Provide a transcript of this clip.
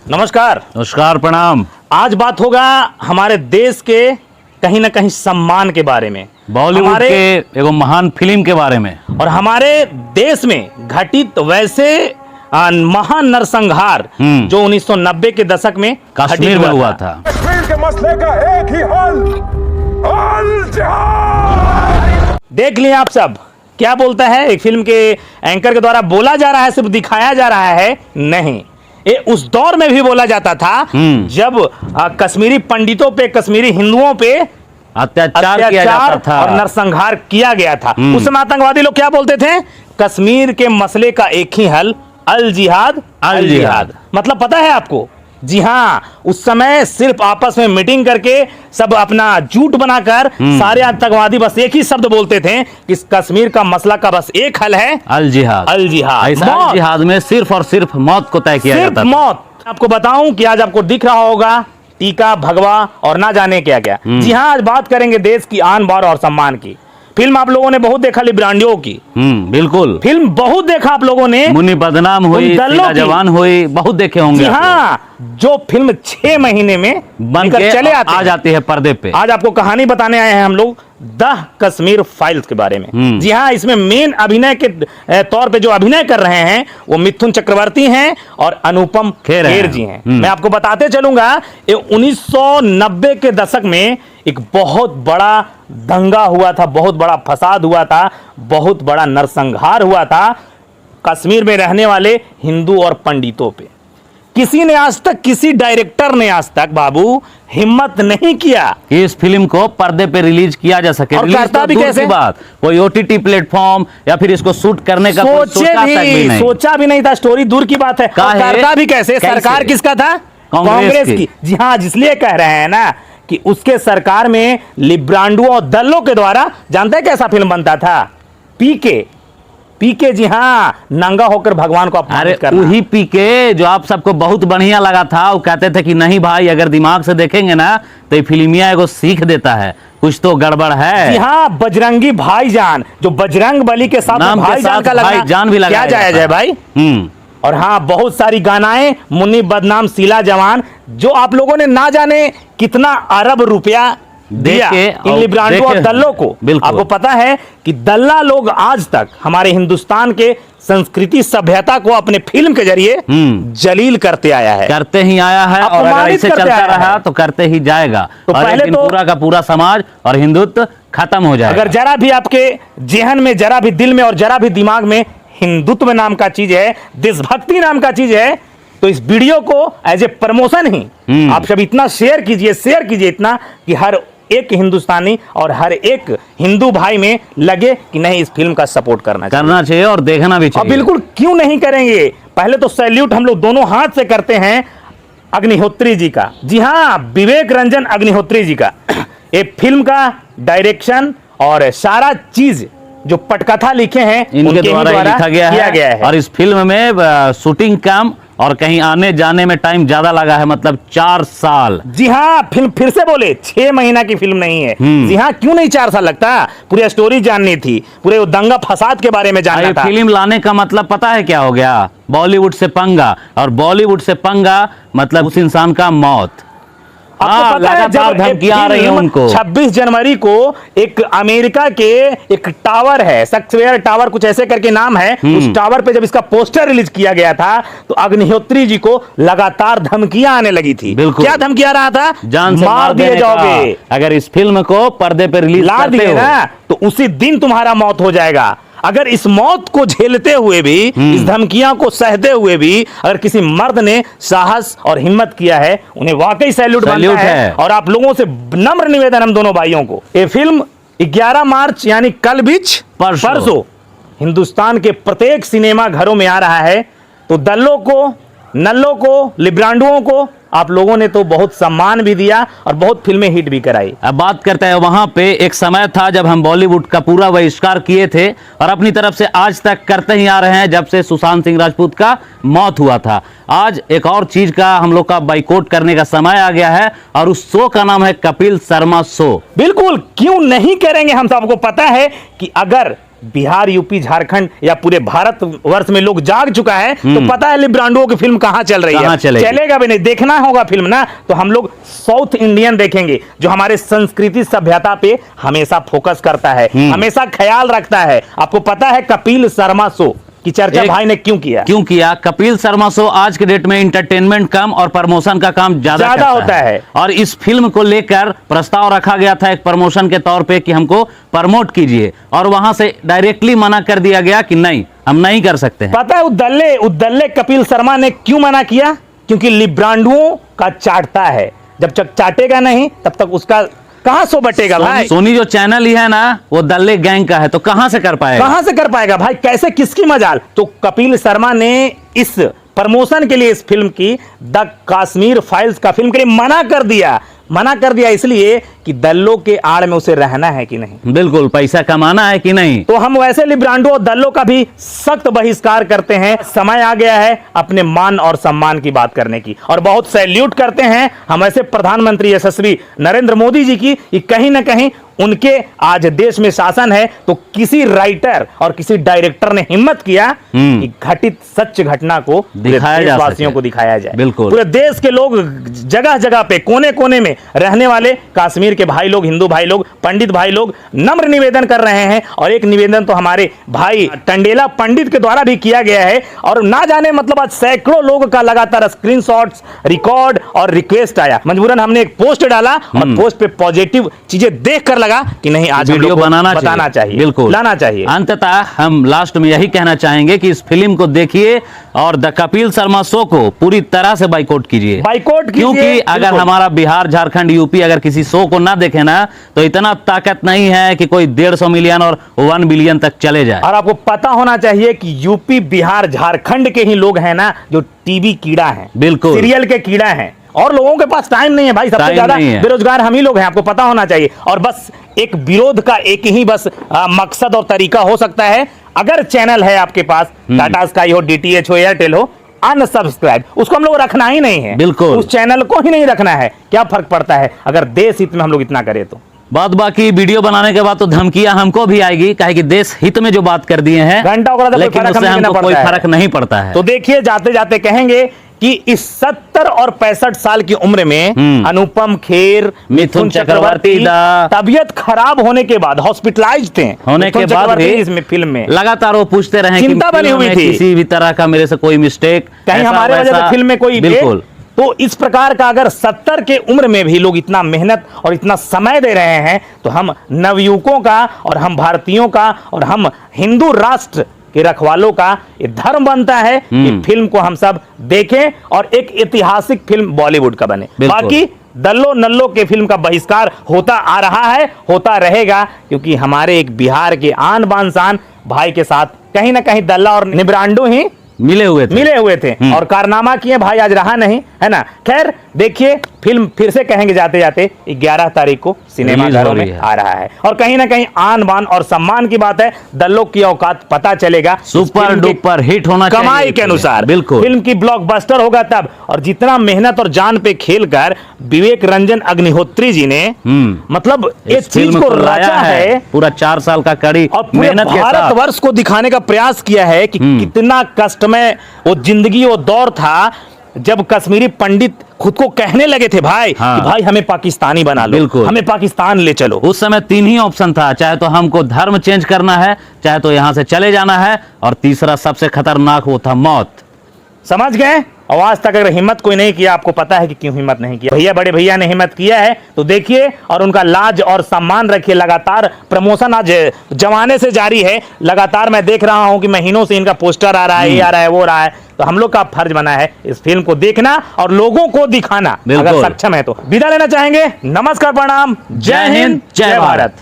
नमस्कार। नमस्कार, प्रणाम। आज बात होगा हमारे देश के कहीं ना कहीं सम्मान के बारे में, बॉलीवुड के एगो महान फिल्म के बारे में और हमारे देश में घटित वैसे महान नरसंहार जो 1990 के दशक में कश्मीर में हुआ था। कश्मीर के मसले का एक ही हल, अल जिहाद। देख लिए आप सब क्या बोलता है, एक फिल्म के एंकर के द्वारा बोला जा रहा है, सिर्फ दिखाया जा रहा है नहीं। ये उस दौर में भी बोला जाता था जब कश्मीरी पंडितों पे, कश्मीरी हिंदुओं पे अत्याचार किया जाता था और नरसंहार किया गया था। उस समय आतंकवादी लोग क्या बोलते थे? कश्मीर के मसले का एक ही हल, अल जिहाद, अल जिहाद। मतलब पता है आपको? जी हाँ, उस समय सिर्फ आपस में मीटिंग करके सब अपना झूठ बनाकर सारे आतंकवादी बस एक ही शब्द बोलते थे कि कश्मीर का मसला का बस एक हल है, अल जिहाद। अल जिहाद। ऐसा जिहाद में सिर्फ और सिर्फ मौत को तय किया जाता था। मौत। आपको बताऊं कि आज आपको दिख रहा होगा टीका, भगवा और ना जाने क्या क्या। जी हाँ, आज बात करेंगे देश की आन बान और सम्मान की। फिल्म आप लोगों ने बहुत देखा, लिब्रांडियो की। बिल्कुल, फिल्म बहुत देखा आप लोगों ने। मुन्नी बदनाम हुई, सीला जवान हुई, बहुत देखे होंगे। जी हाँ, जो फिल्म 6 महीने में बनकर चले आ जाती है पर्दे पे। आज आपको कहानी बताने आए हैं हम लोग द कश्मीर फाइल्स के बारे में। जी हाँ, इसमें मेन अभिनय के तौर पे जो अभिनय कर रहे हैं वो मिथुन चक्रवर्ती हैं और अनुपम खेर जी हैं। मैं आपको बताते चलूंगा, 1990 के दशक में एक बहुत बड़ा दंगा हुआ था, बहुत बड़ा फसाद हुआ था, बहुत बड़ा नरसंहार हुआ था कश्मीर में रहने वाले हिंदू और पंडितों पे। किसी ने आज तक, किसी डायरेक्टर ने आज तक बाबू हिम्मत नहीं किया कि इस फिल्म को पर्दे पे रिलीज किया जा सके। और करता भी कैसे? बात कोई ओटीटी प्लेटफॉर्म या फिर इसको शूट करने का सोचा भी नहीं था। स्टोरी दूर की बात है, करता भी कैसे? सरकार किसका था? कांग्रेस की। जी हाँ, जिसलिए कह रहे हैं ना कि उसके सरकार में लिब्रांडुओं और दलों के द्वारा, जानते हैं कैसा फिल्म बनता था? पीके। जी हाँ, नंगा होकर भगवान को अपमानित करना। वही पीके जो आप सबको बहुत बढ़िया लगा था। वो कहते थे कि नहीं भाई, अगर दिमाग से देखेंगे ना तो ये फिल्मिया एगो सीख देता है, कुछ तो गड़बड़ है। जी हाँ, बजरंगी भाईजान, जो बजरंग बली के साथ भाईजान का भाईजान भी लगा, क्या जाया जाए भाई। और हाँ, बहुत सारी गानाएं, मुन्नी बदनाम, सीला जवान, जो आप लोगों ने ना जाने कितना अरब रुपया दिया इन लिब्रांडो और दल्लों को। आपको पता है कि दल्ला लोग आज तक हमारे हिंदुस्तान के संस्कृति सभ्यता को अपने फिल्म के जरिए जलील करते आया है, करते ही आया है, और अगर ऐसे चलता रहा तो करते ही जाएगा। तो पहले तो पूरा का पूरा समाज और हिंदुत्व खत्म हो जाएगा। अगर जरा भी आपके जेहन में, जरा भी दिल में और जरा भी दिमाग में हिंदुत्व नाम का चीज है, देशभक्ति नाम का चीज है, तो इस वीडियो को एज ए प्रमोशन ही आप सब इतना शेयर कीजिए इतना कि हर एक हिंदुस्तानी और हर एक हिंदू भाई में लगे कि नहीं, इस फिल्म का सपोर्ट करना चाहिए और देखना भी चाहिए। बिल्कुल, क्यों नहीं करेंगे। पहले तो सैल्यूट हम लोग दोनों हाथ से करते हैं अग्निहोत्री जी का। जी हाँ, विवेक रंजन अग्निहोत्री जी का। ये फिल्म का डायरेक्शन और सारा चीज जो पटकथा लिखे हैं इनके द्वारा लिखा गया है। और इस फिल्म में शूटिंग काम और कहीं आने जाने में टाइम ज्यादा लगा है, मतलब 4 साल। जी हाँ, फिल्म फिर से बोले 6 महीना की फिल्म नहीं है। जी हाँ, क्यों नहीं 4 साल लगता? पूरी स्टोरी जाननी थी, पूरे दंगा फसाद के बारे में जानना था। फिल्म लाने का मतलब पता है क्या हो गया? बॉलीवुड से पंगा, और बॉलीवुड से पंगा मतलब उस इंसान का मौत। आपको पता है, जब धमकियां आ रही हैं उनको। 26 जनवरी को एक अमेरिका के एक टावर है, सक्सवेयर टावर कुछ ऐसे करके नाम है, उस टावर पे जब इसका पोस्टर रिलीज किया गया था तो अग्निहोत्री जी को लगातार धमकियां आने लगी थी। क्या धमकियां आ रहा था? जान से मार दिए जाओगे अगर इस फिल्म को पर्दे पे रिलीज ला दिए ना, तो उसी दिन तुम्हारा मौत हो जाएगा। अगर इस मौत को झेलते हुए भी, इस धमकियां को सहते हुए भी अगर किसी मर्द ने साहस और हिम्मत किया है, उन्हें वाकई सैल्यूट बनता है। और आप लोगों से नम्र निवेदन हम दोनों भाइयों को, ये फिल्म 11 मार्च यानी कल बीच परसों हिंदुस्तान के प्रत्येक सिनेमा घरों में आ रहा है। तो दल्लों को, नल्लों को, लिब्रांडुओं को आप लोगों ने तो बहुत सम्मान भी दिया और बहुत फिल्में हिट भी कराई। अब बात करते हैं, वहां पे एक समय था जब हम बॉलीवुड का पूरा बहिष्कार किए थे और अपनी तरफ से आज तक करते ही आ रहे हैं, जब से सुशांत सिंह राजपूत का मौत हुआ था। आज एक और चीज का हम लोग का बाइकआउट करने का समय आ गया है और उस शो का नाम है कपिल शर्मा शो। बिल्कुल, क्यों नहीं करेंगे हम सबको पता है कि अगर बिहार, यूपी, झारखंड या पूरे भारत वर्ष में लोग जाग चुका है, तो पता है लिब्रांडो की फिल्म कहां चल रही है। चलेगा भी नहीं, देखना होगा फिल्म ना, तो हम लोग साउथ इंडियन देखेंगे, जो हमारे संस्कृति सभ्यता पे हमेशा फोकस करता है, हमेशा ख्याल रखता है। आपको पता है कपिल शर्मा शो की चर्चा भाई ने क्यों किया? कपिल शर्मा शो आज के डेट में इंटरटेनमेंट कम और प्रमोशन का काम ज्यादा होता है। और इस फिल्म को लेकर प्रस्ताव रखा गया था एक प्रमोशन के तौर पे कि हमको प्रमोट कीजिए, और वहां से डायरेक्टली मना कर दिया गया कि नहीं, हम नहीं कर सकते हैं। पता है उद्दल्ले कपिल शर्मा ने क्यों मना किया? क्योंकि लिब्रांडुओं का चाटता है, जब तक चाटेगा नहीं तब तक उसका कहां सो बटेगा भाई। सोनी जो चैनल ही है ना, वो दल्ले गैंग का है, तो कहां से कर पाएगा भाई, कैसे, किसकी मजाल। तो कपिल शर्मा ने इस प्रमोशन के लिए इस फिल्म की द कश्मीर फाइल्स का फिल्म के लिए मना कर दिया इसलिए कि दल्लों के आड़ में उसे रहना है कि नहीं, बिल्कुल पैसा कमाना है कि नहीं। तो हम वैसे लिब्रांडो और दल्लों का भी सख्त बहिष्कार करते हैं। समय आ गया है अपने मान और सम्मान की बात करने की, और बहुत सैल्यूट करते हैं हम ऐसे प्रधानमंत्री यशस्वी नरेंद्र मोदी जी की, कि कहीं ना कहीं उनके आज देश में शासन है, तो किसी राइटर और किसी डायरेक्टर ने हिम्मत किया कि घटित सच्ची घटना को देशवासियों को दिखाया जाए। बिल्कुल, पूरे देश के लोग जगह जगह पे कोने कोने में रहने वाले कश्मीर के भाई लोग, हिंदू भाई लोग, पंडित भाई लोग नम्र निवेदन कर रहे हैं। और एक निवेदन तो हमारे भाई टंडेला पंडित के द्वारा भी किया गया है, और ना जाने मतलब आज सैकड़ों लोग का लगातार स्क्रीनशॉट्स, रिकॉर्ड और रिक्वेस्ट आया। मजबूरन हमने एक पोस्ट डाला और पोस्ट पे पॉजिटिव चीजें देखकर लगा कि नहीं, आज वीडियो बताना चाहिए, बिल्कुल लाना चाहिए। अंततः हम लास्ट में यही कहना चाहेंगे कि इस फिल्म को देखिए और द कपिल शर्मा शो को पूरी तरह से बाइकआउट कीजिए, क्योंकि अगर हमारा बिहार, झारखंड, यूपी अगर किसी शो को ना देखे ना, तो इतना ताकत नहीं है कि कोई 150 मिलियन और 1 बिलियन तक चले जाए। और आपको पता होना चाहिए कि यूपी, बिहार, झारखंड के ही लोग हैं ना जो टीवी कीड़ा है, बिल्कुल सीरियल के कीड़ा है, और लोगों के पास टाइम नहीं है भाई। सबसे ज्यादा बेरोजगार हम ही लोग हैं, आपको पता होना चाहिए। और बस एक विरोध का एक ही बस मकसद और तरीका हो सकता है, अगर चैनल है आपके पास, टाटा स्काई हो, डीटीएच हो, एयरटेल हो, अनसब्सक्राइब, उसको हम लोग रखना ही नहीं है, बिल्कुल उस चैनल को ही नहीं रखना है। क्या फर्क पड़ता है अगर देश हित में हम लोग इतना करें तो। बात बाकी वीडियो बनाने के बाद तो धमकियां हमको भी आएगी, काहे कि देश हित में जो बात कर दिए हैं, लेकिन उससे हमको कोई फर्क नहीं पड़ता है। तो देखिए, जाते जाते कहेंगे कि इस 70 और 65 साल की उम्र में अनुपम खेर, मिथुन चक्रवर्ती तबियत खराब होने के बाद हॉस्पिटलाइज थे, होने के बाद भी इसमें फिल्म में लगातार वो पूछते रहे, चिंता बनी हुई थी, किसी भी तरह का मेरे से कोई मिस्टेक, कहीं हमारे वजह से फिल्म में कोई, बिल्कुल। तो इस प्रकार का अगर 70 के उम्र में भी लोग इतना मेहनत और इतना समय दे रहे हैं, तो हम नवयुवकों का और हम भारतीयों का और हम हिंदू राष्ट्र के रखवालों का ये धर्म बनता है कि फिल्म को हम सब देखें और एक ऐतिहासिक फिल्म बॉलीवुड का बने। बाकी दल्लो नल्लो के फिल्म का बहिष्कार होता आ रहा है, होता रहेगा, क्योंकि हमारे एक बिहार के आन बान शान भाई के साथ कहीं ना कहीं दल्ला और निब्रांडो ही मिले हुए थे और कारनामा किए भाई, आज रहा नहीं है ना। खैर देखिए, फिल्म फिर से कहेंगे जाते जाते 11 तारीख को सिनेमाघरों में आ रहा है, और कहीं ना कहीं आन बान और सम्मान की बात है, दल्लों की औकात पता चलेगा, सुपर डुपर हिट होना चाहिए कमाई के अनुसार, बिल्कुल फिल्म की ब्लॉकबस्टर होगा तब। और जितना मेहनत और जान पे खेलकर विवेक रंजन अग्निहोत्री जी ने मतलब इस चीज को रचा है, पूरा 4 साल का कड़ी और मेहनत भारतवर्ष को दिखाने का प्रयास किया है कि कितना कष्टमय वो जिंदगी, वो दौर था जब कश्मीरी पंडित खुद को कहने लगे थे भाई कि भाई हमें पाकिस्तानी बना लो, हमें पाकिस्तान ले चलो। उस समय 3 ही ऑप्शन था, चाहे तो हमको धर्म चेंज करना है, चाहे तो यहां से चले जाना है, और तीसरा सबसे खतरनाक वो था मौत। समझ गए? और आज तक अगर हिम्मत कोई नहीं किया, आपको पता है कि क्यों हिम्मत नहीं किया। भैया, बड़े भैया ने हिम्मत किया है, तो देखिए और उनका लाज और सम्मान रखिए। लगातार प्रमोशन आज जमाने से जारी है, लगातार मैं देख रहा हूं कि महीनों से इनका पोस्टर आ रहा है, ये आ रहा है, वो रहा है। तो हम लोग का फर्ज बना है इस फिल्म को देखना और लोगों को दिखाना, अगर सक्षम है तो। विदा लेना चाहेंगे, नमस्कार, प्रणाम, जय हिंद, जय भारत।